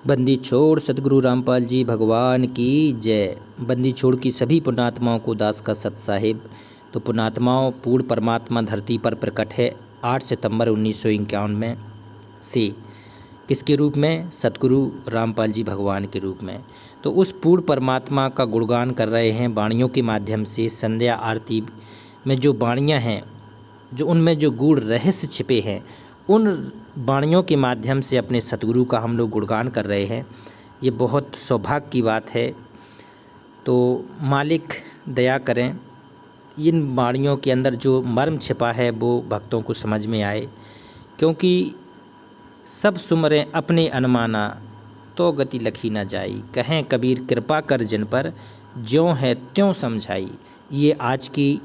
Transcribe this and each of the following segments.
बंदी छोड़ सतगुरु रामपाल जी भगवान की जय। बंदी छोड़ की सभी पुण्यात्माओं को दास का सत साहिब। तो पुण्यात्माओं, पूर्ण परमात्मा धरती पर प्रकट है 8 सितंबर 1951 में से किसके रूप में? सतगुरु रामपाल जी भगवान के रूप में। तो उस पूर्ण परमात्मा का गुणगान कर रहे हैं वाणियों के माध्यम से। संध्या आरती में जो वाणियाँ हैं, जो उनमें जो गूढ़ रहस्य छिपे हैं, उन वाणियों के माध्यम से अपने सतगुरु का हम लोग गुणगान कर रहे हैं। ये बहुत सौभाग्य की बात है। तो मालिक दया करें, इन वाणियों के अंदर जो मर्म छिपा है वो भक्तों को समझ में आए, क्योंकि सब सुमरें अपने अनमाना, तो गति लखी न जाई। कहें कबीर कृपा कर जिन पर, ज्यों है त्यों समझाई। ये आज की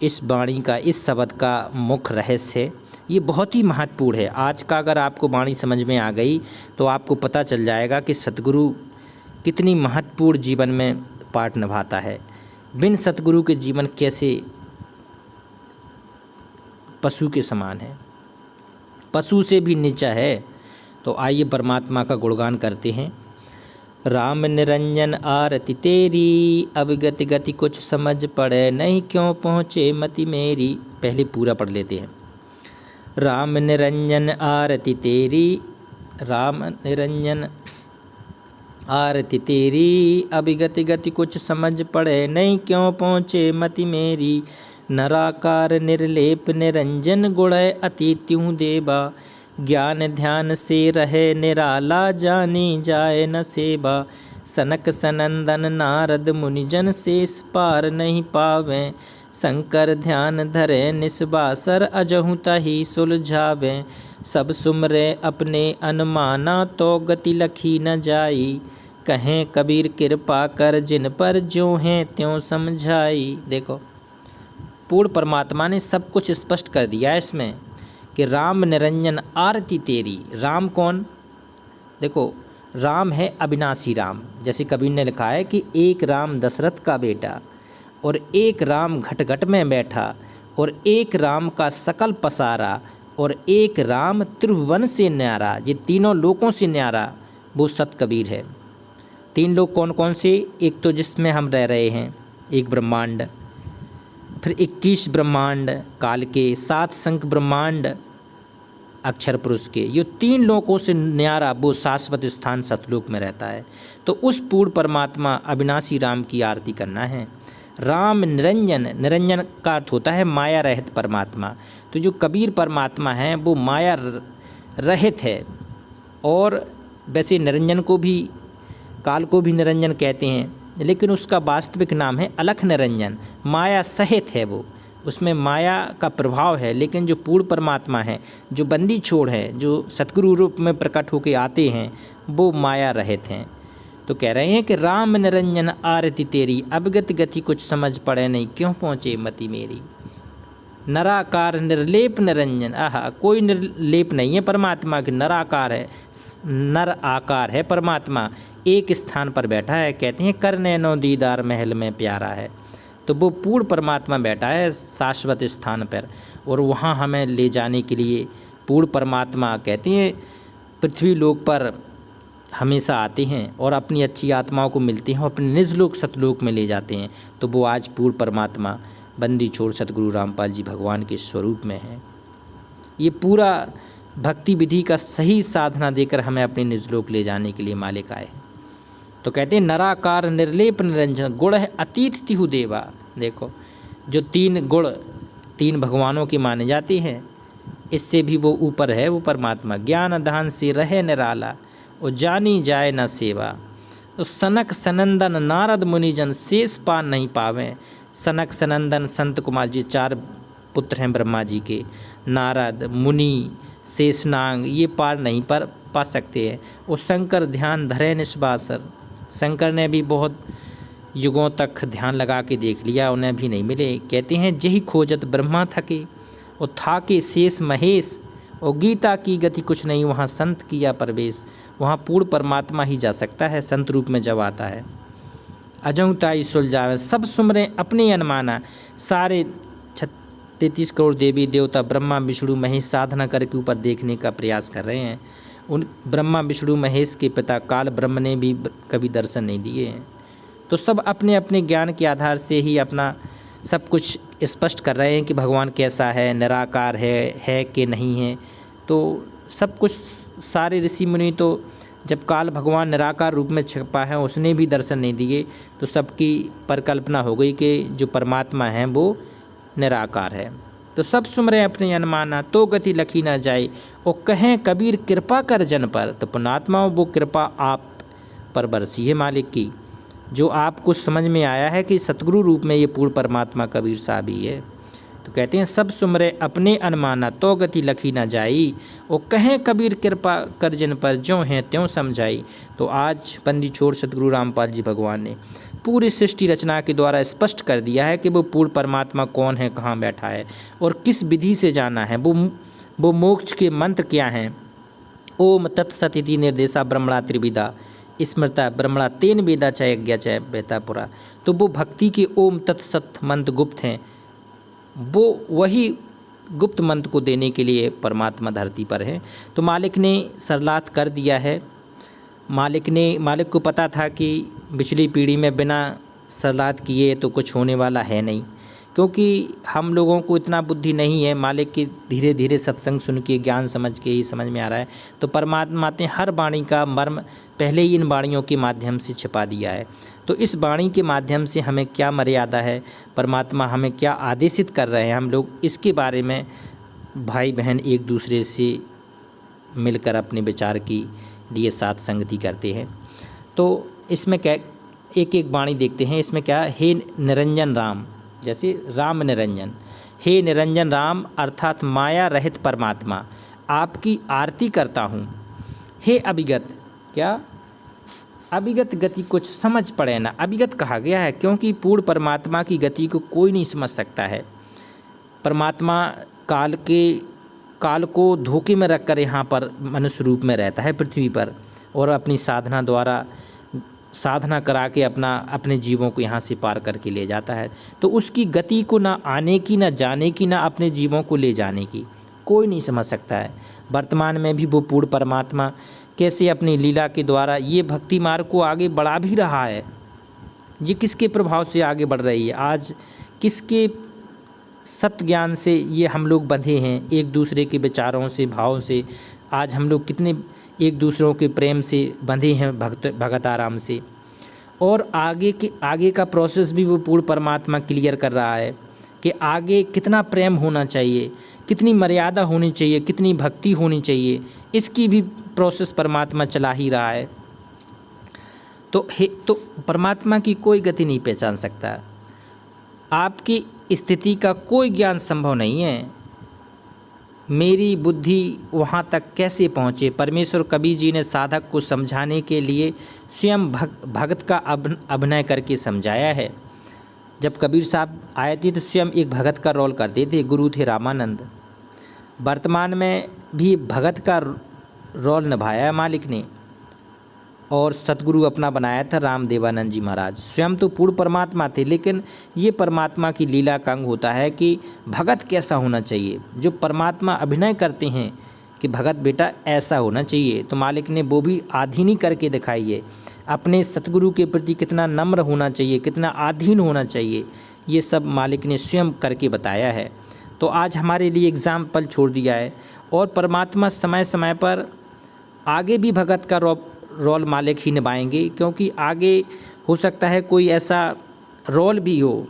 इस वाणी का, इस शब्द का मुख्य रहस्य है। ये बहुत ही महत्वपूर्ण है। आज का अगर आपको वाणी समझ में आ गई तो आपको पता चल जाएगा कि सतगुरु कितनी महत्वपूर्ण जीवन में पार्ट निभाता है। बिन सतगुरु के जीवन कैसे पशु के समान है, पशु से भी नीचा है। तो आइए परमात्मा का गुणगान करते हैं। राम निरंजन आरती तेरी, अब गति गति कुछ समझ पड़े नहीं, क्यों पहुँचे मति मेरी। पहले पूरा पढ़ लेते हैं। राम निरंजन आरती तेरी, राम निरंजन आरती तेरी, अब गति गति कुछ समझ पड़े नहीं, क्यों पहुँचे मति मेरी। नराकार निर्लेप निरंजन गुणय अति त्यों देवा, ज्ञान ध्यान से रहे निराला, जानी जाए न सेवा। सनक सनंदन नारद मुनिजन शेष पार नहीं पावें, शंकर ध्यान धरे निस्बासर अजहु तहि सुलझावें। सब सुमरे अपने अनमाना, तो गति लखी न जाई। कहें कबीर कृपा कर जिन पर, ज्यों हैं त्यों समझाई। देखो, पूर्ण परमात्मा ने सब कुछ स्पष्ट कर दिया है इसमें कि राम निरंजन आरती तेरी। राम कौन? देखो, राम है अविनाशी राम। जैसे कबीर ने लिखा है कि एक राम दशरथ का बेटा, और एक राम घट घट में बैठा, और एक राम का सकल पसारा, और एक राम त्रिभुवन से न्यारा। ये तीनों लोकों से न्यारा वो सत कबीर है। तीन लोग कौन कौन से? एक तो जिसमें हम रह रहे हैं, एक ब्रह्मांड, फिर 21 ब्रह्मांड काल के, 7 शंख ब्रह्मांड अक्षर पुरुष के। ये तीन लोकों से न्यारा वो शाश्वत स्थान सतलोक में रहता है। तो उस पूर्ण परमात्मा अविनाशी राम की आरती करना है। राम निरंजन, निरंजन का अर्थ होता है माया रहित परमात्मा। तो जो कबीर परमात्मा है वो माया रहित है। और वैसे निरंजन को भी, काल को भी निरंजन कहते हैं, लेकिन उसका वास्तविक नाम है अलख निरंजन। माया सहित है वो, उसमें माया का प्रभाव है। लेकिन जो पूर्ण परमात्मा है, जो बंदी छोड़ है, जो सतगुरु रूप में प्रकट होकर आते हैं, वो माया रहित हैं। तो कह रहे हैं कि राम निरंजन आरती तेरी, अब गति गति कुछ समझ पड़े नहीं, क्यों पहुँचे मति मेरी। नराकार निर्लेप निरंजन, आहा, कोई निर्लेप नहीं है परमात्मा की। नराकार है, नर आकार है परमात्मा, एक स्थान पर बैठा है। कहते हैं कर नैनो दीदार महल में प्यारा है। तो वो पूर्ण परमात्मा बैठा है शाश्वत स्थान पर, और वहाँ हमें ले जाने के लिए पूर्ण परमात्मा, कहते हैं, पृथ्वी लोक पर हमेशा आते हैं और अपनी अच्छी आत्माओं को मिलते हैं, अपने निज लोक सतलोक में ले जाते हैं। तो वो आज पूर्ण परमात्मा बंदी छोड़ सतगुरु रामपाल जी भगवान के स्वरूप में है। ये पूरा भक्ति विधि का सही साधना देकर हमें अपने निजलोक ले जाने के लिए मालिक आए हैं। तो कहते हैं नराकार निर्लेप निरंजन गुण है अतीत तिहु देवा। देखो, जो तीन गुण तीन भगवानों के माने जाते हैं, इससे भी वो ऊपर है वो परमात्मा। ज्ञान दान से रहे निराला, और जानी जाए न सेवा। तो सनक सनंदन नारद मुनिजन शेष पार नहीं पावें। सनक सनंदन संत कुमार जी 4 पुत्र हैं ब्रह्मा जी के। नारद, मुनि, शेषनाग ये पार नहीं पा सकते हैं। और शंकर ध्यान धरे निस्बासर, शंकर ने भी बहुत युगों तक ध्यान लगा के देख लिया, उन्हें भी नहीं मिले। कहते हैं जही खोजत ब्रह्मा थके, और थाके शेष महेश, और गीता की गति कुछ नहीं, वहाँ संत किया प्रवेश। वहाँ पूर्ण परमात्मा ही जा सकता है संत रूप में जब आता है। अजहु ताई सुलझावे, सब सुमरे अपने अनमाना। सारे 33 करोड़ देवी देवता ब्रह्मा विष्णु महेश साधना करके ऊपर देखने का प्रयास कर रहे हैं। उन ब्रह्मा विष्णु महेश के पिता काल ब्रह्म ने भी कभी दर्शन नहीं दिए हैं। तो सब अपने अपने ज्ञान के आधार से ही अपना सब कुछ स्पष्ट कर रहे हैं कि भगवान कैसा है, निराकार है कि नहीं है। तो सब कुछ सारे ऋषि मुनि तो जब काल भगवान निराकार रूप में छिपा है उसने भी दर्शन नहीं दिए, तो सबकी परिकल्पना हो गई कि जो परमात्मा है वो निराकार है। तो सब सुमरे अपने अनमाना, तो गति लखी न जाए, और कहें कबीर कृपा कर जन पर। तो पुण्यात्मा वो कृपा आप पर बरसी है मालिक की, जो आपको समझ में आया है कि सतगुरु रूप में ये पूर्ण परमात्मा कबीर साहब ही है। तो कहते हैं सब सुमरे अपने अनमाना, तो गति लखी न जाई, और कहें कबीर कृपा कर जन पर, ज्यों हैं त्यों समझाई। तो आज बंदी छोड़ सतगुरु रामपाल जी भगवान ने पूरी सृष्टि रचना के द्वारा स्पष्ट कर दिया है कि वो पूर्ण परमात्मा कौन है, कहाँ बैठा है और किस विधि से जाना है, वो मोक्ष के मंत्र क्या हैं। ओम तत्सत निर्देशा ब्रह्मणा त्रिविधा स्मृता ब्रह्मणा तेन वेदा च यज्ञा च बेता पुरा। तो वो भक्ति के ओम तत्सत मंत्र गुप्त हैं, वो वही गुप्त मंत्र को देने के लिए परमात्मा धरती पर है। तो मालिक ने सरलात कर दिया है। मालिक को पता था कि पिछली पीढ़ी में बिना सरलात किए तो कुछ होने वाला है नहीं, क्योंकि हम लोगों को इतना बुद्धि नहीं है। मालिक की धीरे धीरे सत्संग सुन के ज्ञान समझ के ही समझ में आ रहा है। तो परमात्मा ने हर वाणी का मर्म पहले ही इन वाणियों के माध्यम से छिपा दिया है। तो इस वाणी के माध्यम से हमें क्या मर्यादा है, परमात्मा हमें क्या आदेशित कर रहे हैं, हम लोग इसके बारे में भाई बहन एक दूसरे से मिलकर अपने विचार की लिए साथ संगति करते हैं। तो इसमें क्या एक एक वाणी देखते हैं। इसमें क्या, हे निरंजन राम, जैसे राम निरंजन, हे निरंजन राम अर्थात माया रहित परमात्मा, आपकी आरती करता हूँ। हे अभिगत, क्या अभिगत गति कुछ समझ पड़े ना, अभिगत कहा गया है क्योंकि पूर्ण परमात्मा की गति को कोई नहीं समझ सकता है। परमात्मा काल को धोखे में रखकर यहाँ पर मनुष्य रूप में रहता है पृथ्वी पर, और अपनी साधना द्वारा साधना करा के अपने जीवों को यहाँ से पार करके ले जाता है। तो उसकी गति को ना आने की, ना जाने की, ना अपने जीवों को ले जाने की कोई नहीं समझ सकता है। वर्तमान में भी वो पूर्ण परमात्मा कैसे अपनी लीला के द्वारा ये भक्ति मार्ग को आगे बढ़ा भी रहा है। ये किसके प्रभाव से आगे बढ़ रही है, आज किसके सत्य ज्ञान से ये हम लोग बंधे हैं, एक दूसरे के विचारों से, भावों से। आज हम लोग कितने एक दूसरों के प्रेम से बंधे हैं भगत आराम से। और आगे का प्रोसेस भी वो पूर्ण परमात्मा क्लियर कर रहा है कि आगे कितना प्रेम होना चाहिए, कितनी मर्यादा होनी चाहिए, कितनी भक्ति होनी चाहिए, इसकी भी प्रोसेस परमात्मा चला ही रहा है। तो परमात्मा की कोई गति नहीं पहचान सकता। आपकी स्थिति का कोई ज्ञान संभव नहीं है। मेरी बुद्धि वहाँ तक कैसे पहुँचे। परमेश्वर कबीर जी ने साधक को समझाने के लिए स्वयं भगत का अभिनय करके समझाया है। जब कबीर साहब आए थे तो स्वयं एक भगत का रोल करते थे, गुरु थे रामानंद। वर्तमान में भी भगत का रोल निभाया है मालिक ने, और सतगुरु अपना बनाया था रामदेवानंद जी महाराज। स्वयं तो पूर्ण परमात्मा थे, लेकिन ये परमात्मा की लीला का अंग होता है कि भगत कैसा होना चाहिए। जो परमात्मा अभिनय करते हैं कि भगत बेटा ऐसा होना चाहिए, तो मालिक ने वो भी आधीनी करके दिखाई है। अपने सतगुरु के प्रति कितना नम्र होना चाहिए, कितना आधीन होना चाहिए, ये सब मालिक ने स्वयं करके बताया है। तो आज हमारे लिए एग्जाम्पल छोड़ दिया है। और परमात्मा समय समय पर आगे भी भगत का रोल मालिक ही निभाएंगे, क्योंकि आगे हो सकता है कोई ऐसा रोल भी हो,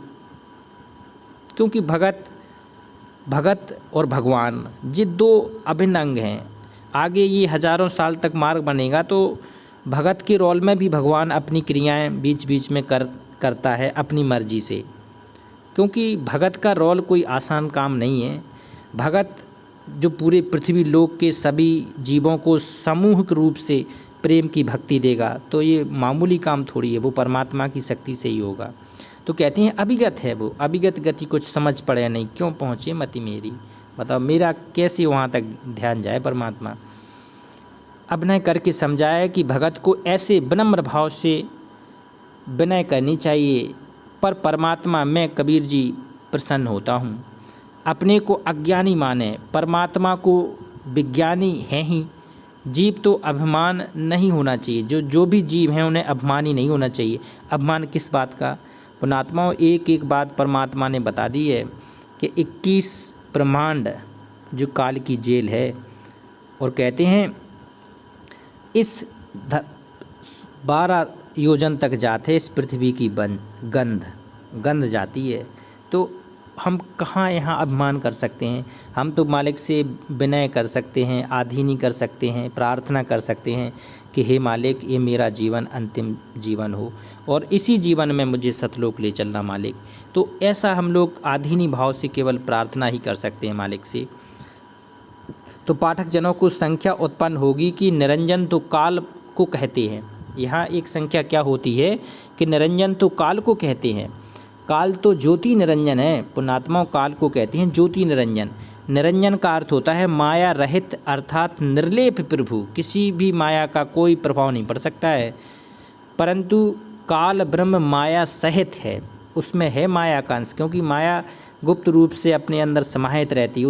क्योंकि भगत और भगवान ये दो अभिन्न अंग हैं। आगे ये हजारों साल तक मार्ग बनेगा तो भगत के रोल में भी भगवान अपनी क्रियाएं बीच बीच में करता है अपनी मर्जी से, क्योंकि भगत का रोल कोई आसान काम नहीं है। भगत जो पूरे पृथ्वी लोक के सभी जीवों को सामूहिक रूप से प्रेम की भक्ति देगा, तो ये मामूली काम थोड़ी है, वो परमात्मा की शक्ति से ही होगा। तो कहते हैं अभिगत है वो, अभिगत गति कुछ समझ पड़े नहीं, क्यों पहुँचे मति मेरी। बताओ मेरा कैसे वहाँ तक ध्यान जाए। परमात्मा अभिनय करके समझाया कि भगत को ऐसे विनम्र भाव से विनय करनी चाहिए। पर परमात्मा मैं कबीर जी प्रसन्न होता हूँ। अपने को अज्ञानी माने, परमात्मा को विज्ञानी है ही, जीव तो अभिमान नहीं होना चाहिए, जो भी जीव हैं उन्हें अभिमानी नहीं होना चाहिए। अभिमान किस बात का? पुण्यात्माओं, एक एक बात परमात्मा ने बता दी है कि 21 ब्रह्मांड जो काल की जेल है, और कहते हैं इस 12 योजन तक जाते इस पृथ्वी की गंध जाती है। तो हम कहाँ यहाँ अभिमान कर सकते हैं? हम तो मालिक से विनय कर सकते हैं, आधीनी कर सकते हैं, प्रार्थना कर सकते हैं कि हे मालिक, ये मेरा जीवन अंतिम जीवन हो और इसी जीवन में मुझे सतलोक ले चलना मालिक। तो ऐसा हम लोग आधीनी भाव से केवल प्रार्थना ही कर सकते हैं मालिक से। तो पाठक जनों को संख्या उत्पन्न होगी कि निरंजन तो काल को कहते हैं। यहाँ एक संख्या क्या होती है कि निरंजन तो काल को कहते हैं। काल तो ज्योति निरंजन है। पुण्यात्माओं, काल को कहते हैं ज्योति निरंजन। निरंजन का अर्थ होता है माया रहित, अर्थात निर्लेप प्रभु। किसी भी माया का कोई प्रभाव नहीं पड़ सकता है। परंतु काल ब्रह्म माया सहित है, उसमें है माया का अंश, क्योंकि माया गुप्त रूप से अपने अंदर समाहित रहती है।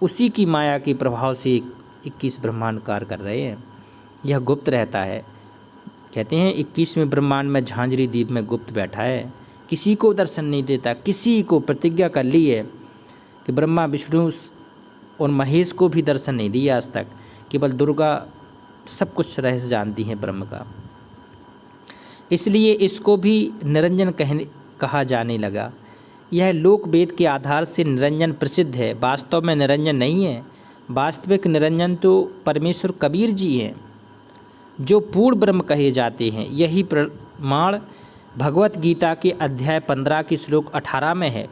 उसी की माया के प्रभाव से 21 ब्रह्मांड कार्य कर रहे हैं। यह गुप्त रहता है। कहते हैं 21वें ब्रह्मांड में झांझरी द्वीप में गुप्त बैठा है, किसी को दर्शन नहीं देता। किसी को प्रतिज्ञा कर ली है कि ब्रह्मा विष्णु और महेश को भी दर्शन नहीं दिया आज तक। केवल दुर्गा सब कुछ रहस्य जानती हैं ब्रह्म का, इसलिए इसको भी निरंजन कहा जाने लगा। यह लोक वेद के आधार से निरंजन प्रसिद्ध है, वास्तव में निरंजन नहीं है। वास्तविक निरंजन तो परमेश्वर कबीर जी हैं, जो पूर्ण ब्रह्म कहे जाते हैं। यही प्रमाण भगवत गीता के अध्याय 15 की श्लोक 18 में है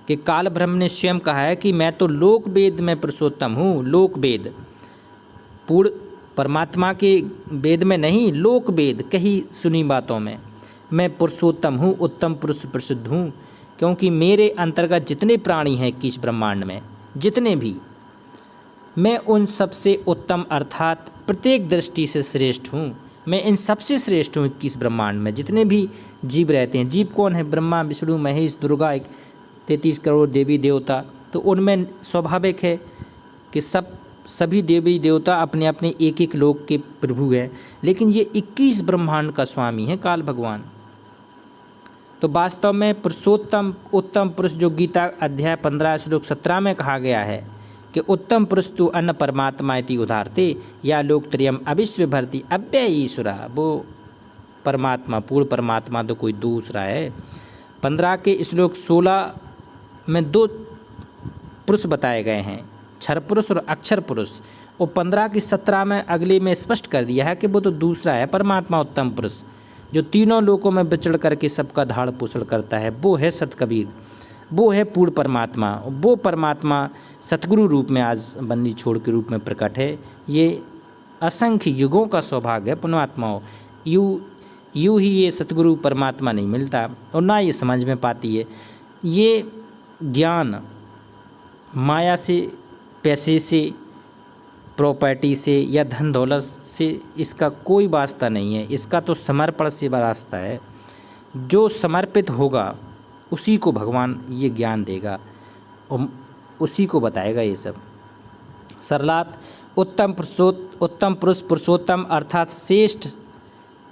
कि काल ब्रह्म ने स्वयं कहा है कि मैं तो लोक वेद में पुरुषोत्तम हूँ। लोक वेद, पूर्ण परमात्मा के वेद में नहीं, लोक वेद कही सुनी बातों में मैं पुरुषोत्तम हूँ, उत्तम पुरुष प्रसिद्ध हूँ। क्योंकि मेरे अंतर्गत जितने प्राणी हैं 21 ब्रह्मांड में, जितने भी, मैं उन सबसे उत्तम अर्थात प्रत्येक दृष्टि से श्रेष्ठ हूँ। मैं इन सबसे श्रेष्ठ हूँ 21 ब्रह्मांड में जितने भी जीव रहते हैं। जीव कौन है? ब्रह्मा विष्णु महेश दुर्गा, 33 करोड़ देवी देवता। तो उनमें स्वाभाविक है कि सभी देवी देवता अपने अपने एक एक लोक के प्रभु हैं, लेकिन ये 21 ब्रह्मांड का स्वामी है काल भगवान। तो वास्तव में पुरुषोत्तम उत्तम पुरुष, जो गीता अध्याय 15 श्लोक 17 में कहा गया है कि उत्तम पुरुष तु अन्न परमात्मा इति उदाहरते या लोकत्रयम अविश्व भरती अव्यय ईश्वरा, वो परमात्मा, पूर्ण परमात्मा तो कोई दूसरा है। 15 के श्लोक 16 में 2 पुरुष बताए गए हैं, क्षर पुरुष और अक्षर पुरुष। और 15 की 17 में अगले में स्पष्ट कर दिया है कि वो तो दूसरा है परमात्मा, उत्तम पुरुष, जो तीनों लोकों में विचरण करके सबका धाड़ पोषण करता है। वो है सत कबीर, वो है पूर्ण परमात्मा। वो परमात्मा सतगुरु रूप में आज बंदी छोड़ के रूप में प्रकट है। ये असंख्य युगों का सौभाग्य है पुण्यात्माओं। यूँ ही ये सतगुरु परमात्मा नहीं मिलता और ना ये समझ में पाती है। ये ज्ञान माया से, पैसे से, प्रॉपर्टी से या धन दौलत से इसका कोई वास्ता नहीं है। इसका तो समर्पण से वास्ता है। जो समर्पित होगा उसी को भगवान ये ज्ञान देगा और उसी को बताएगा ये सब। सरलात उत्तम पुरुष पुरुषोत्तम अर्थात श्रेष्ठ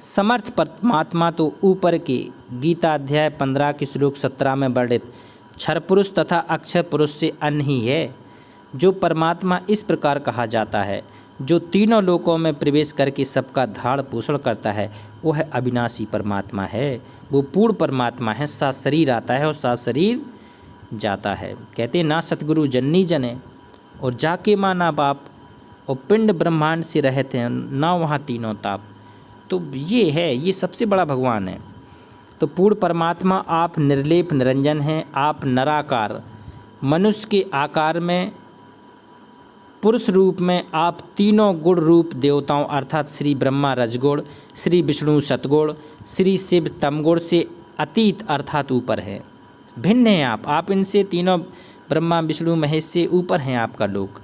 समर्थ परमात्मा तो ऊपर के गीता अध्याय 15 के श्लोक 17 में वर्णित क्षर पुरुष तथा अक्षर पुरुष से अन्य ही है। जो परमात्मा इस प्रकार कहा जाता है, जो तीनों लोकों में प्रवेश करके सबका धाड़ पोषण करता है, वो है अविनाशी परमात्मा है। वो पूर्ण परमात्मा है। सात शरीर आता है और सात शरीर जाता है। कहते हैं ना सतगुरु जननी जने और जाके माँ ना बाप, और पिंड ब्रह्मांड से रहते हैं ना वहाँ तीनों ताप। तो ये है, ये सबसे बड़ा भगवान है। तो पूर्ण परमात्मा आप निर्लेप निरंजन हैं। आप नराकार मनुष्य के आकार में, पुरुष रूप में आप तीनों गुण रूप देवताओं अर्थात श्री ब्रह्मा रजगुण, श्री विष्णु सतगुण, श्री शिव तमगुण से अतीत अर्थात ऊपर है, भिन्न हैं आप इनसे तीनों ब्रह्मा विष्णु महेश से ऊपर हैं आपका लोक।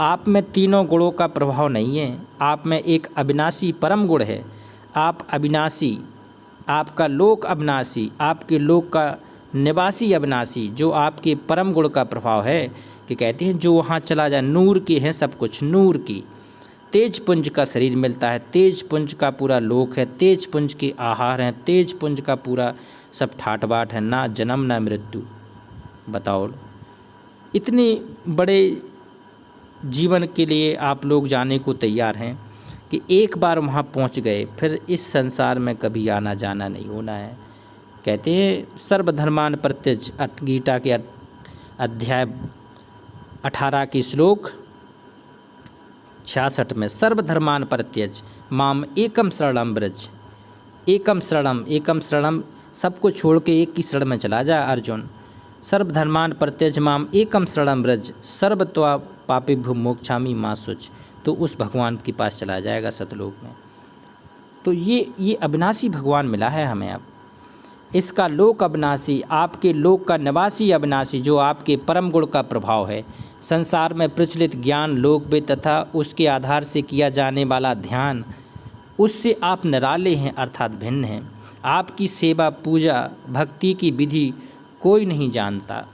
आप में तीनों गुणों का प्रभाव नहीं है। आप में एक अविनाशी परम गुण है। आप अविनाशी, आपका लोक अविनाशी, आपके लोक का निवासी अविनाशी, जो आपके परम गुण का प्रभाव है कि कहते हैं जो वहाँ चला जाए, नूर की है सब कुछ, नूर की तेज पुंज का शरीर मिलता है, तेज पुंज का पूरा लोक है, तेज पुंज के आहार हैं, तेज पुंज का पूरा सब ठाट बाट है, ना जन्म ना मृत्यु। बताओ, इतने बड़े जीवन के लिए आप लोग जाने को तैयार हैं कि एक बार वहाँ पहुँच गए फिर इस संसार में कभी आना जाना नहीं होना है। कहते हैं सर्वधर्मान परित्यज, गीता के अध्याय 18 की श्लोक 66 में, सर्वधर्मान परित्यज माम एकम शरणम व्रज। एकम शरणम सबको छोड़ के एक की शरण में चला जा अर्जुन। सर्वधर्मान परित्यज माम एकम शरणम व्रज सर्वत्वा पापेभ्यो मोक्षामि मा शुच। तो उस भगवान के पास चला जाएगा सतलोक में। तो ये अविनाशी भगवान मिला है हमें अब। इसका लोक अविनाशी, आपके लोक का निवासी अविनाशी, जो आपके परम गुण का प्रभाव है। संसार में प्रचलित ज्ञान लोकवेद तथा उसके आधार से किया जाने वाला ध्यान, उससे आप निराले हैं अर्थात भिन्न हैं। आपकी सेवा पूजा भक्ति की विधि कोई नहीं जानता।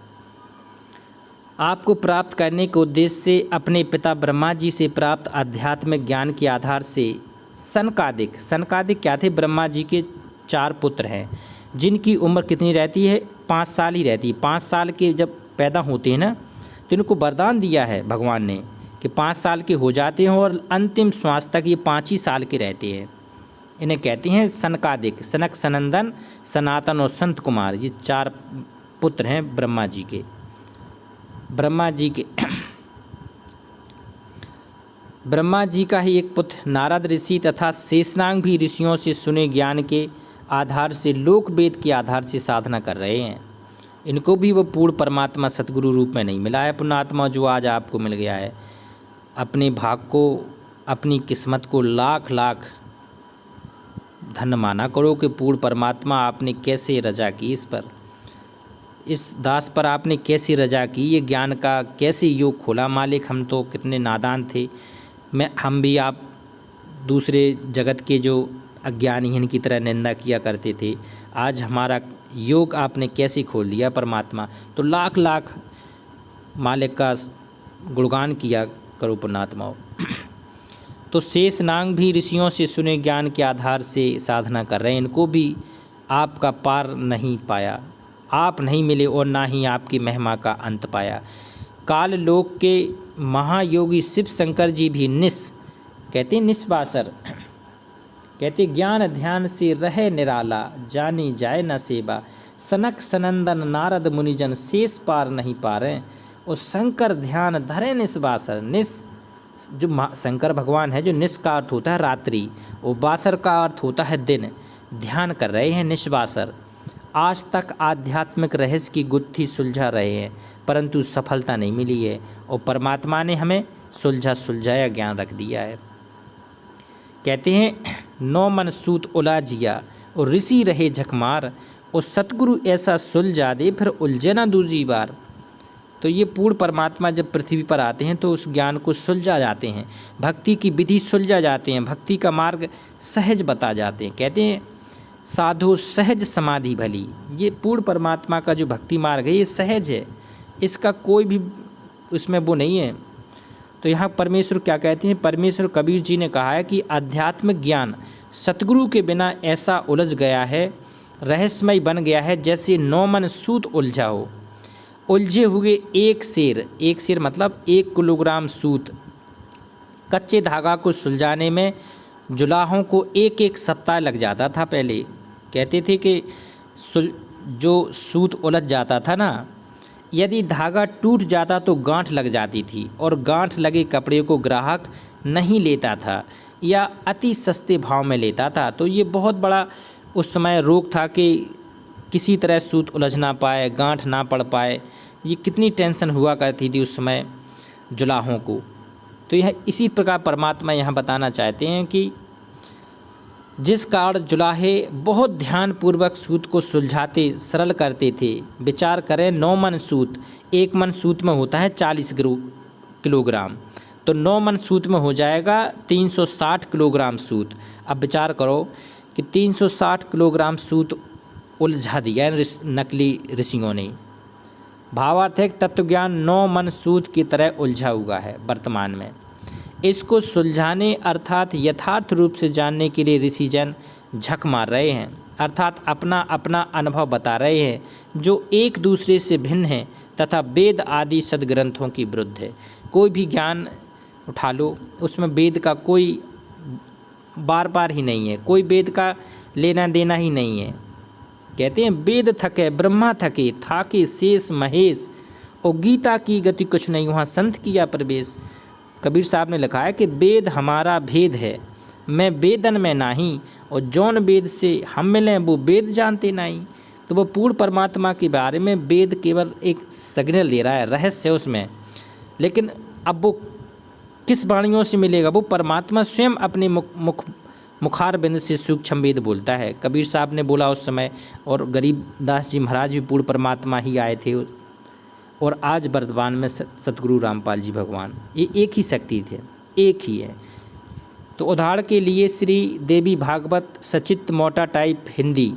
आपको प्राप्त करने के उद्देश्य से अपने पिता ब्रह्मा जी से प्राप्त आध्यात्मिक ज्ञान के आधार से सनकादिक क्या थे? ब्रह्मा जी के 4 पुत्र हैं जिनकी उम्र कितनी रहती है? 5 साल ही रहती है। 5 साल के जब पैदा होते हैं ना, तो इनको वरदान दिया है भगवान ने कि 5 साल के हो जाते हैं और अंतिम श्वास तक ये 5 ही साल के रहते हैं। इन्हें कहते हैं सनकादिक, सनक, सनंदन, सनातन और संत कुमार। ये 4 पुत्र हैं ब्रह्मा जी के। ब्रह्मा जी का ही एक पुत्र नारद ऋषि तथा शेषनाग भी ऋषियों से सुने ज्ञान के आधार से लोक वेद के आधार से साधना कर रहे हैं। इनको भी वो पूर्ण परमात्मा सतगुरु रूप में नहीं मिला है पुण्यात्मा, जो आज आपको मिल गया है। अपने भाग को, अपनी किस्मत को लाख लाख धन्य माना करो कि पूर्ण परमात्मा आपने कैसे रजा की, इस दास पर आपने कैसी रजा की, ये ज्ञान का कैसे योग खोला। मालिक, हम तो कितने नादान थे, हम भी आप दूसरे जगत के जो अज्ञानी हैं इनकी तरह निंदा किया करते थे। आज हमारा योग आपने कैसे खोल दिया परमात्मा। तो लाख लाख मालिक का गुणगान किया करो पुण्यात्माओं। तो शेषनाग भी ऋषियों से सुने ज्ञान के आधार से साधना कर रहे हैं। इनको भी आपका पार नहीं पाया, आप नहीं मिले और ना ही आपकी महिमा का अंत पाया। काल लोक के महायोगी शिव शंकर जी भी कहते निस्वासर, कहते ज्ञान ध्यान से रहे निराला, जानी जाए न सेवा। सनक सनंदन नारद मुनिजन शेष पार नहीं पा रहे, और शंकर ध्यान धरे निस्वासर। जो शंकर भगवान है, जो निस का अर्थ होता है रात्रि और बासर का अर्थ होता है दिन, ध्यान कर रहे हैं निस्वासर। आज तक आध्यात्मिक रहस्य की गुत्थी सुलझा रहे हैं, परंतु सफलता नहीं मिली है, और परमात्मा ने हमें सुलझाया ज्ञान रख दिया है। कहते हैं 9 मन सूत उलाजिया, और ऋषि रहे झकमार, और सतगुरु ऐसा सुलझा दे फिर उलझे ना दूसरी बार। तो ये पूर्ण परमात्मा जब पृथ्वी पर आते हैं तो उस ज्ञान को सुलझा जाते हैं, भक्ति की विधि सुलझा जाते हैं, भक्ति का मार्ग सहज बता जाते हैं। कहते हैं साधु सहज समाधि भली। ये पूर्ण परमात्मा का जो भक्ति मार्ग है ये सहज है, इसका कोई भी उसमें वो नहीं है। तो यहाँ परमेश्वर क्या कहते हैं? परमेश्वर कबीर जी ने कहा है कि आध्यात्मिक ज्ञान सतगुरु के बिना ऐसा उलझ गया है, रहस्यमय बन गया है, जैसे 9 मन सूत उलझा हो। उलझे हुए एक शेर मतलब 1 किलोग्राम सूत, कच्चे धागा को सुलझाने में जुलाहों को 1 सप्ताह लग जाता था। पहले कहते थे कि जो सूत उलझ जाता था ना, यदि धागा टूट जाता तो गांठ लग जाती थी, और गांठ लगे कपड़े को ग्राहक नहीं लेता था या अति सस्ते भाव में लेता था। तो ये बहुत बड़ा उस समय रोग था कि किसी तरह सूत उलझ ना पाए, गांठ ना पड़ पाए। ये कितनी टेंशन हुआ करती थी उस समय जुलाहों को। तो यह इसी प्रकार परमात्मा यहाँ बताना चाहते हैं कि जिस कारण जुलाहे बहुत ध्यानपूर्वक सूत को सुलझाते सरल करते थे। विचार करें 9 मन सूत, 1 मन सूत में होता है 40 किलोग्राम, तो 9 मन सूत में हो जाएगा 360 किलोग्राम सूत। अब विचार करो कि 360 किलोग्राम सूत उलझा दिया नकली ऋषियों ने। भावार्थ है तत्वज्ञान 9 मन सूत की तरह उलझा हुआ है वर्तमान में। इसको सुलझाने अर्थात यथार्थ रूप से जानने के लिए ऋषिजन झक मार रहे हैं, अर्थात अपना अपना अनुभव बता रहे हैं जो एक दूसरे से भिन्न है तथा वेद आदि सदग्रंथों की विरुद्ध है। कोई भी ज्ञान उठा लो, उसमें वेद का कोई बार बार ही नहीं है, कोई वेद का लेना देना ही नहीं है। कहते हैं वेद थके ब्रह्मा थके, थाके शेष महेश, और गीता की गति कुछ नहीं वहाँ संत किया प्रवेश। कबीर साहब ने लिखा है कि वेद हमारा भेद है, मैं वेदन में नाही, और जौन वेद से हम मिलें वो वेद जानते नहीं। तो वो पूर्ण परमात्मा के बारे में वेद केवल एक सिग्नल दे रहा है, रहस्य है उसमें, लेकिन अब वो किस वाणियों से मिलेगा? वो परमात्मा स्वयं अपने मुखार बिंद से सूक्ष्म वेद बोलता है। कबीर साहब ने बोला उस समय, और गरीबदास जी महाराज भी पूर्ण परमात्मा ही आए थे, और आज वर्तमान में सतगुरु रामपाल जी भगवान, ये एक ही शक्ति थे, एक ही है। तो उदाहरण के लिए श्री देवी भागवत सचित मोटा टाइप हिंदी,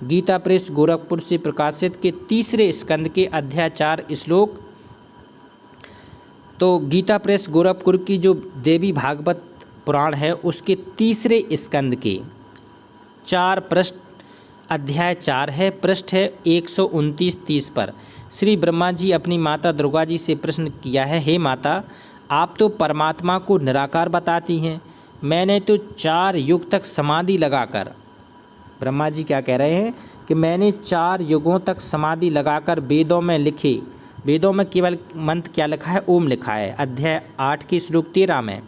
गीता प्रेस गोरखपुर से प्रकाशित के 3 स्कंद के अध्याय 4 श्लोक। तो गीता प्रेस गोरखपुर की जो देवी भागवत पुराण है उसके 3 स्कंद के 4 पृष्ठ, अध्याय 4 है, पृष्ठ है 129-30 पर श्री ब्रह्मा जी अपनी माता दुर्गा जी से प्रश्न किया है, हे माता, आप तो परमात्मा को निराकार बताती हैं, मैंने तो 4 युग तक समाधि लगाकर, ब्रह्मा जी क्या कह रहे हैं कि मैंने 4 युगों तक समाधि लगाकर वेदों में लिखे, वेदों में केवल मंत्र क्या लिखा है? ओम लिखा है। अध्याय 8 की श्लोक 13 में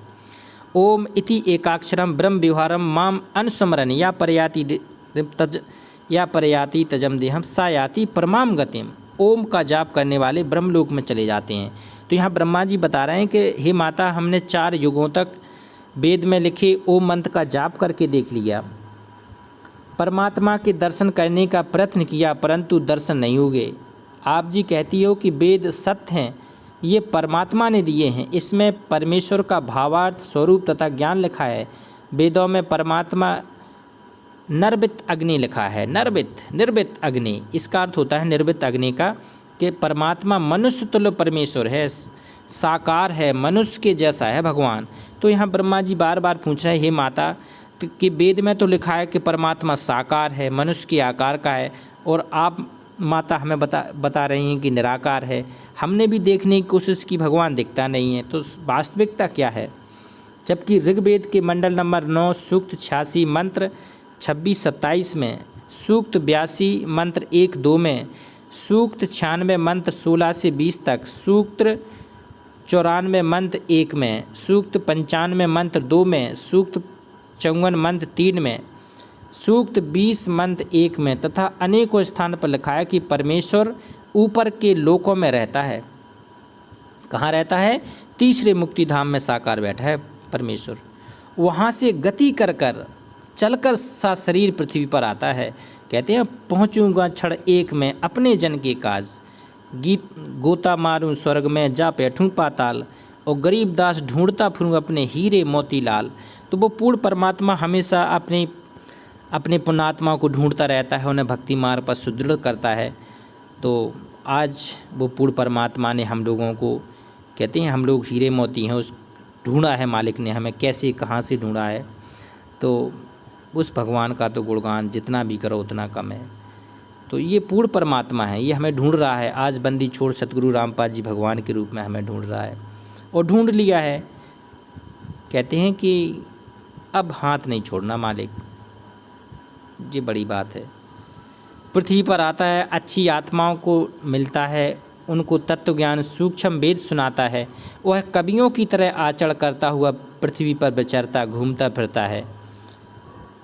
ओम इति एकाक्षरम ब्रह्म व्यवहारम माम अनुस्मरण या परयाति तजम देहम सायाति परमाम गतिम। ओम का जाप करने वाले ब्रह्मलोक में चले जाते हैं। तो यहाँ ब्रह्मा जी बता रहे हैं कि हे माता, हमने 4 युगों तक वेद में लिखे ओम मंत्र का जाप करके देख लिया, परमात्मा के दर्शन करने का प्रयत्न किया, परंतु दर्शन नहीं हुए। आप जी कहती हो कि वेद सत्य हैं, ये परमात्मा ने दिए हैं, इसमें परमेश्वर का भावार्थ स्वरूप तथा ज्ञान लिखा है। वेदों में परमात्मा निर्वित अग्नि लिखा है, निर्वित अग्नि, इसका अर्थ होता है निर्वित अग्नि का कि परमात्मा मनुष्य तुल्य परमेश्वर है, साकार है, मनुष्य के जैसा है भगवान। तो यहाँ ब्रह्मा जी बार बार पूछ रहे हैं, हे माता, कि वेद में तो लिखा है कि परमात्मा साकार है, मनुष्य के आकार का है, और आप माता हमें बता रही हैं कि निराकार है। हमने भी देखने की कोशिश की, भगवान दिखता नहीं है, तो वास्तविकता क्या है? जबकि ऋग्वेद के मंडल नंबर 9 सूक्त 86 मंत्र 26-27 में, सूक्त 82 मंत्र 1-2 में, सूक्त 96 मंत्र 16 से 20 तक, सूक्त 94 मंत्र 1 में, सूक्त 95 मंत्र 2 में, सूक्त 54 मंत्र 3 में, सूक्त 20 मंत्र 1 में तथा अनेकों स्थान पर लिखा है कि परमेश्वर ऊपर के लोकों में रहता है। कहाँ रहता है? तीसरे मुक्तिधाम में साकार बैठा है परमेश्वर। वहाँ से गति कर कर चलकर सा शरीर पृथ्वी पर आता है। कहते हैं पहुँचूँगा क्षण एक में अपने जन के काज, गीत गोता मारूं स्वर्ग में जा बैठूं पाताल, और गरीबदास ढूंढता फिरूं अपने हीरे मोतीलाल। तो वो पूर्ण परमात्मा हमेशा अपने पुण्यात्मा को ढूंढता रहता है, उन्हें भक्ति मार्ग पर सुदृढ़ करता है। तो आज वो पूर्ण परमात्मा ने हम लोगों को, कहते हैं हम लोग हीरे मोती हैं, उस ढूंढा है मालिक ने हमें, कैसे कहाँ से ढूंढा है। तो उस भगवान का तो गुणगान जितना भी करो उतना कम है। तो ये पूर्ण परमात्मा है, ये हमें ढूंढ रहा है। आज बंदी छोड़ सतगुरु रामपाल जी भगवान के रूप में हमें ढूंढ रहा है, और ढूंढ लिया है। कहते हैं कि अब हाथ नहीं छोड़ना मालिक, ये बड़ी बात है। पृथ्वी पर आता है, अच्छी आत्माओं को मिलता है, उनको तत्व ज्ञान सूक्ष्म वेद सुनाता है। वह कवियों की तरह आचरण करता हुआ पृथ्वी पर विचरता घूमता फिरता है।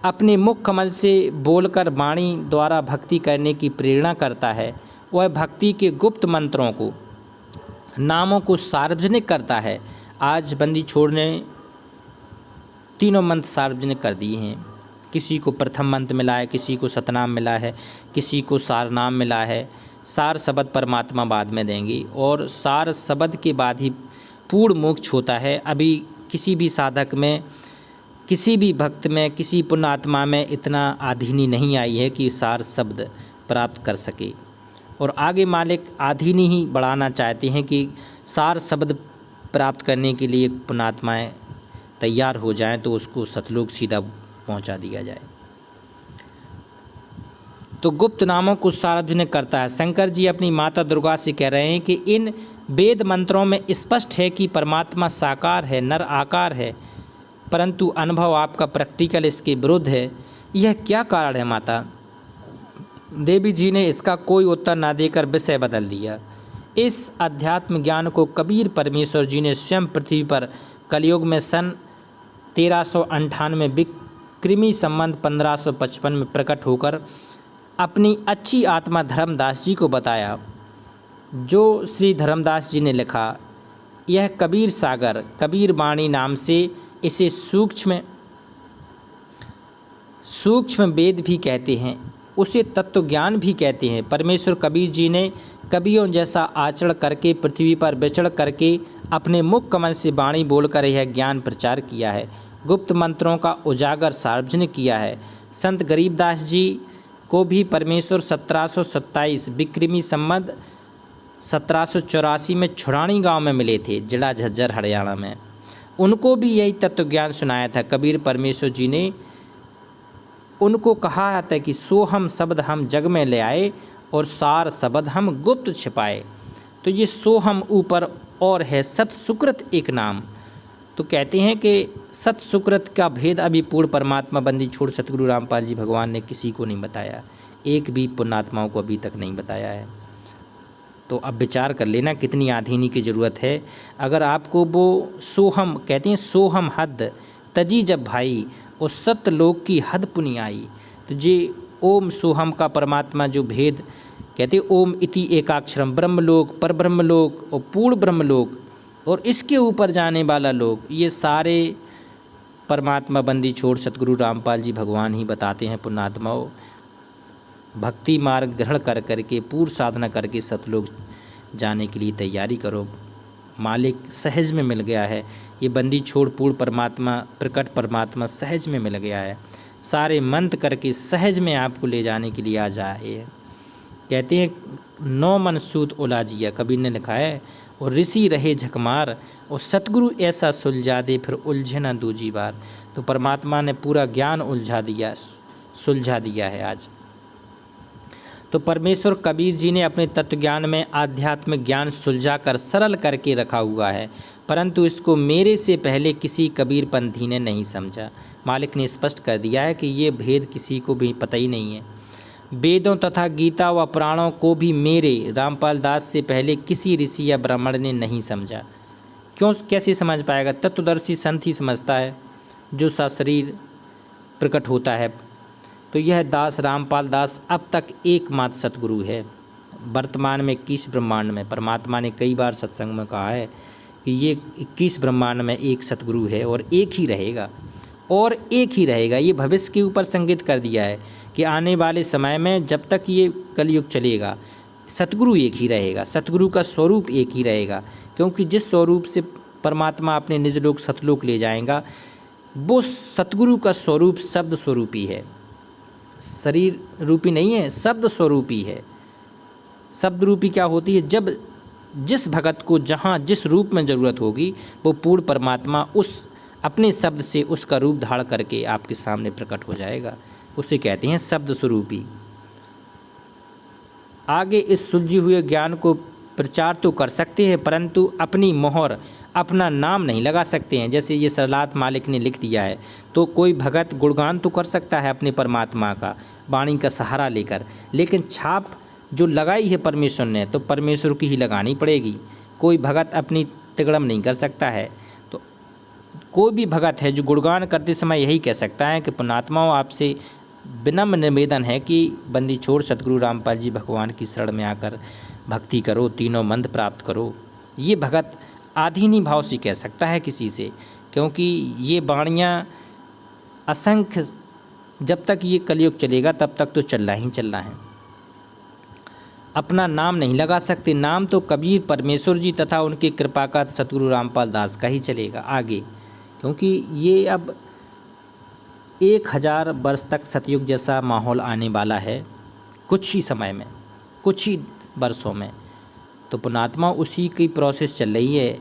अपने मुख कमल से बोलकर वाणी द्वारा भक्ति करने की प्रेरणा करता है। वह भक्ति के गुप्त मंत्रों को, नामों को सार्वजनिक करता है। आज बंदी छोड़ ने 3 मंत्र सार्वजनिक कर दिए हैं। किसी को प्रथम मंत्र मिला है, किसी को सतनाम मिला है, किसी को सार नाम मिला है। सार शब्द परमात्मा बाद में देंगी, और सार शब्द के बाद ही पूर्ण मोक्ष होता है। अभी किसी भी साधक में, किसी भी भक्त में, किसी पुण्यात्मा में इतना आधीनी नहीं आई है कि सार शब्द प्राप्त कर सके। और आगे मालिक आधीनी ही बढ़ाना चाहते हैं कि सार शब्द प्राप्त करने के लिए पुण्यात्माएँ तैयार हो जाए तो उसको सतलोक सीधा पहुंचा दिया जाए। तो गुप्त नामों को सार्वजनिक करता है। शंकर जी अपनी माता दुर्गा से कह रहे हैं कि इन वेद मंत्रों में स्पष्ट है कि परमात्मा साकार है, नर आकार है, परंतु अनुभव आपका प्रैक्टिकल इसके विरुद्ध है। यह क्या कारण है माता? देवी जी ने इसका कोई उत्तर न देकर विषय बदल दिया। इस अध्यात्म ज्ञान को कबीर परमेश्वर जी ने स्वयं पृथ्वी पर कलयुग में सन 1398 विक्रमी संवत 1555 में प्रकट होकर अपनी अच्छी आत्मा धर्मदास जी को बताया, जो श्री धर्मदास जी ने लिखा। यह कबीर सागर, कबीर वाणी नाम से इसे सूक्ष्म वेद भी कहते हैं, उसे तत्व ज्ञान भी कहते हैं। परमेश्वर कबीर जी ने कवियों जैसा आचरण करके पृथ्वी पर विचरण करके अपने मुख कमल से वाणी बोलकर यह ज्ञान प्रचार किया है, गुप्त मंत्रों का उजागर सार्वजनिक किया है। संत गरीबदास जी को भी परमेश्वर 1727 विक्रमी संवत 1784 में छुड़ानी गांव में मिले थे, जिला झज्जर हरियाणा में। उनको भी यही तत्व ज्ञान सुनाया था। कबीर परमेश्वर जी ने उनको कहा था कि सोहम शब्द हम जग में ले आए और सार शब्द हम गुप्त छिपाए। तो ये सोहम ऊपर और है सत सुकृत एक नाम। तो कहते हैं कि सत सुकृत का भेद अभी पूर्ण परमात्मा बंदी छोड़ सतगुरु रामपाल जी भगवान ने किसी को नहीं बताया, एक भी पुण्यात्माओं को अभी तक नहीं बताया है। तो अब विचार कर लेना कितनी आधीनी की ज़रूरत है। अगर आपको वो सोहम कहते हैं, सोहम हद तजी जब भाई और सत्य लोक की हद पुनि आई। तो जे ओम सोहम का परमात्मा जो भेद कहते ओम इति एकाक्षरम ब्रह्मलोक, पर ब्रह्मलोक और पूर्ण ब्रह्मलोक और इसके ऊपर जाने वाला लोक, ये सारे परमात्मा बंदी छोड़ सतगुरु रामपाल जी भगवान ही बताते हैं। पुण्यात्माओं, भक्ति मार्ग ग्रहण कर करके पूर्ण साधना करके सतलोक जाने के लिए तैयारी करो। मालिक सहज में मिल गया है। ये बंदी छोड़ पूर्ण परमात्मा, प्रकट परमात्मा सहज में मिल गया है। सारे मंत्र करके सहज में आपको ले जाने के लिए आ जाए। कहते हैं 9 मन सूत उलाजिया, कबीर ने लिखा है, और ऋषि रहे झकमार और सतगुरु ऐसा सुलझा दे फिर उलझे ना दूजी बार। तो परमात्मा ने पूरा ज्ञान सुलझा दिया है आज। तो परमेश्वर कबीर जी ने अपने तत्व ज्ञान में आध्यात्मिक ज्ञान सुलझा कर सरल करके रखा हुआ है, परंतु इसको मेरे से पहले किसी कबीर पंथी ने नहीं समझा। मालिक ने स्पष्ट कर दिया है कि ये भेद किसी को भी पता ही नहीं है। वेदों तथा गीता व पुराणों को भी मेरे रामपाल दास से पहले किसी ऋषि या ब्राह्मण ने नहीं समझा। क्यों, कैसे समझ पाएगा? तत्वदर्शी संत ही समझता है, जो सशरीर प्रकट होता है। तो यह दास रामपाल दास अब तक एकमात्र सतगुरु है। वर्तमान में 21 ब्रह्मांड में, परमात्मा ने कई बार सत्संग में कहा है कि ये 21 ब्रह्मांड में एक सतगुरु है और एक ही रहेगा, और एक ही रहेगा। ये भविष्य के ऊपर संकेत कर दिया है कि आने वाले समय में जब तक ये कलयुग चलेगा सतगुरु एक ही रहेगा, सतगुरु का स्वरूप एक ही रहेगा। क्योंकि जिस स्वरूप से परमात्मा अपने निज लोक सतलोक ले जाएगा, वो सतगुरु का स्वरूप शब्द स्वरूपी है, शरीर रूपी नहीं है, शब्द स्वरूपी है। शब्द रूपी क्या होती है? जब जिस भगत को जहाँ जिस रूप में ज़रूरत होगी, वो पूर्ण परमात्मा उस अपने शब्द से उसका रूप धारण करके आपके सामने प्रकट हो जाएगा। उसे कहते हैं शब्द स्वरूपी। आगे इस सुलझे हुए ज्ञान को प्रचार तो कर सकते हैं, परंतु अपनी मोहर, अपना नाम नहीं लगा सकते हैं। जैसे ये सरलात मालिक ने लिख दिया है, तो कोई भगत गुणगान तो कर सकता है अपने परमात्मा का वाणी का सहारा लेकर, लेकिन छाप जो लगाई है परमेश्वर ने, तो परमेश्वर की ही लगानी पड़ेगी। कोई भगत अपनी तिगड़म नहीं कर सकता है। तो कोई भी भगत है जो गुणगान करते समय यही कह सकता है कि पुण्यात्माओं, आपसे विनम्र निवेदन है कि बंदी छोड़ सतगुरु रामपाल जी भगवान की शरण में आकर भक्ति करो, तीनों मंत्र प्राप्त करो। ये भगत आधीनी भाव से कह सकता है किसी से, क्योंकि ये वाणियाँ असंख्य, जब तक ये कलयुग चलेगा तब तक तो चलना ही चलना है। अपना नाम नहीं लगा सकते। नाम तो कबीर परमेश्वर जी तथा उनकी कृपा का सतगुरु रामपाल दास का ही चलेगा आगे, क्योंकि ये अब 1000 वर्ष तक सतयुग जैसा माहौल आने वाला है, कुछ ही समय में, कुछ ही वर्षों में। तो पुण्यात्मा उसी की प्रोसेस चल रही है।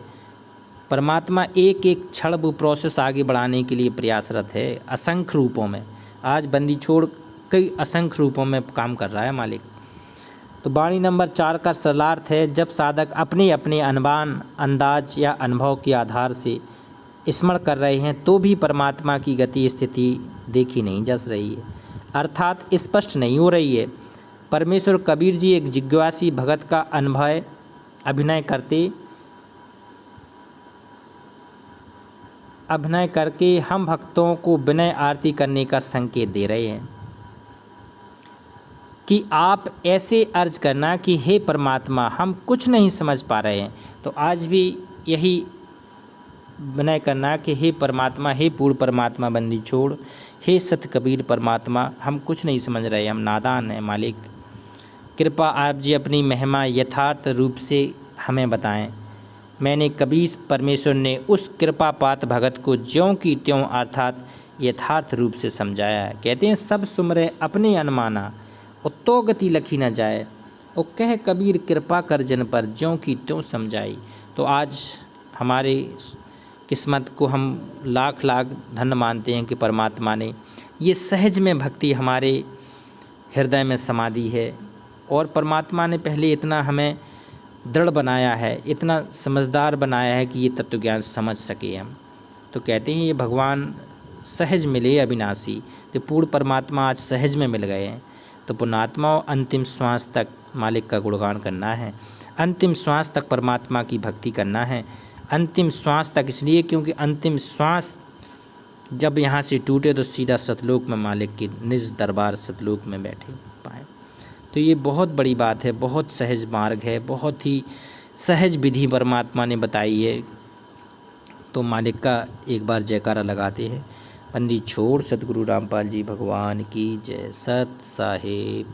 परमात्मा एक एक क्षण वो प्रोसेस आगे बढ़ाने के लिए प्रयासरत है, असंख्य रूपों में। आज बंदी छोड़ कई असंख्य रूपों में काम कर रहा है मालिक। तो वाणी नंबर 4 का सरलार्थ है, जब साधक अपने अपने अनुमान, अंदाज या अनुभव के आधार से स्मरण कर रहे हैं तो भी परमात्मा की गति स्थिति देखी नहीं जा रही है, अर्थात स्पष्ट नहीं हो रही है। परमेश्वर कबीर जी एक जिज्ञासी भगत का अभिनय करके हम भक्तों को विनय आरती करने का संकेत दे रहे हैं कि आप ऐसे अर्ज करना कि हे परमात्मा, हम कुछ नहीं समझ पा रहे हैं। तो आज भी यही विनय करना कि हे परमात्मा, हे पूर्ण परमात्मा बंदी छोड़, हे सत्य कबीर परमात्मा, हम कुछ नहीं समझ रहे, हम नादान हैं मालिक। कृपा आप जी अपनी महिमा यथार्थ रूप से हमें बताएं। मैंने कबीर परमेश्वर ने उस कृपापात भगत को ज्यों की त्यों अर्थात यथार्थ रूप से समझाया है। कहते हैं सब सुमरे अपने अनुमाना, उत्तो गति लखी न जाए, और कह कबीर कृपा कर जन पर ज्यों की त्यों समझाई। तो आज हमारे किस्मत को हम लाख लाख धन्य मानते हैं कि परमात्मा ने ये सहज में भक्ति हमारे हृदय में समा दी है, और परमात्मा ने पहले इतना हमें दृढ़ बनाया है, इतना समझदार बनाया है कि ये तत्व ज्ञान समझ सके हम। तो कहते हैं ये भगवान सहज मिले अविनाशी, तो पूर्ण परमात्मा आज सहज में मिल गए हैं। तो पुण्यात्मा अंतिम श्वास तक मालिक का गुणगान करना है, अंतिम श्वास तक परमात्मा की भक्ति करना है। अंतिम श्वास तक इसलिए क्योंकि अंतिम श्वास जब यहाँ से टूटे तो सीधा सतलोक में मालिक की निज दरबार सतलोक में बैठे पाए। तो ये बहुत बड़ी बात है, बहुत सहज मार्ग है, बहुत ही सहज विधि परमात्मा ने बताई है। तो मालिक का एक बार जयकारा लगाते हैं। बंदी छोड़ सतगुरु रामपाल जी भगवान की जय। सत साहेब।